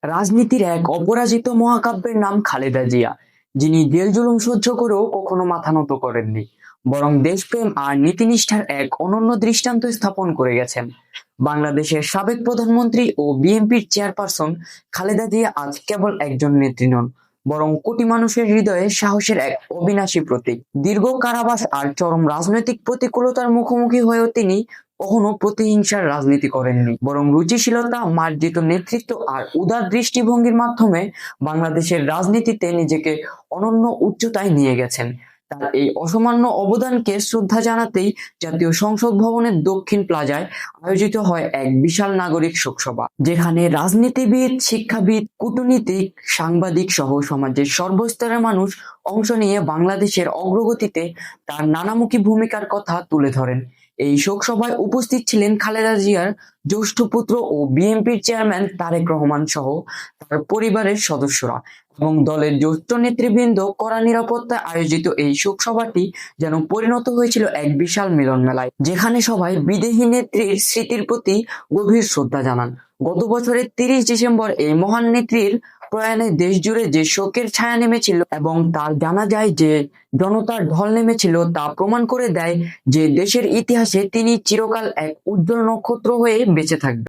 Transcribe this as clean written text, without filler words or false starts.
রাজনীতির এক অপরাজিত মহাকাব্যের নাম খালেদা জিয়া, যিনি জেল জুলুম সহ্য করেও কখনো মাথা নত করেননি, বরং দেশপ্রেম আর নীতিনিষ্ঠার এক অনন্য দৃষ্টান্ত স্থাপন করে গেছেন। বাংলাদেশের সাবেক প্রধানমন্ত্রী ও বিএনপির চেয়ারপারসন খালেদা জিয়া আজ কেবল একজন নেত্রী নন, বরং কোটি মানুষের হৃদয়ে সাহসের এক অবিনাশী প্রতীক। দীর্ঘ কারাবাস আর চরম রাজনৈতিক প্রতিকূলতার মুখোমুখি হয়েও তিনি কখনো প্রতিহিংসার রাজনীতি করেননি, বরং রুচিশীলতা, মার্জিত নেতৃত্ব আর উদার দৃষ্টিভঙ্গির মাধ্যমে বাংলাদেশের রাজনীতিতে নিজেকে অনন্য উচ্চতায় নিয়ে গেছেন। তার এই অসামান্য অবদানকে শ্রদ্ধা জানাতেই জাতীয় সংসদ ভবনের দক্ষিণ প্লাজায় আয়োজিত হয় এক বিশাল নাগরিক শোকসভা, যেখানে রাজনীতিবিদ, শিক্ষাবিদ, কূটনীতিক, সাংবাদিক সহ সমাজের সর্বস্তরের মানুষ অংশ নিয়ে বাংলাদেশের অগ্রগতিতে তার নানামুখী ভূমিকার কথা তুলে ধরেন। এই শোকসভায় উপস্থিত ছিলেন খালেদা জিয়ার জ্যেষ্ঠ পুত্র ও বিএনপির চেয়ারম্যান তারেক রহমান সহ তার পরিবারের সদস্যরা এবং দলের জ্যেষ্ঠ নেতৃবৃন্দ। কড়া নিরাপত্তায় আয়োজিত এই শোকসভাটি যেন পরিণত হয়েছিল এক বিশাল মিলন মেলায়, যেখানে সবাই বিদেহী নেত্রীর স্মৃতির প্রতি গভীর শ্রদ্ধা জানান। গত বছরের 30 ডিসেম্বর এই মহান নেত্রীর প্রয়াণে দেশ জুড়ে যে শোকের ছায়া নেমেছিল এবং তার জানা যায় যে জনতার ঢল নেমেছিল, তা প্রমাণ করে দেয় যে দেশের ইতিহাসে তিনি চিরকাল এক উজ্জ্বল নক্ষত্র হয়ে বেঁচে থাকবেন।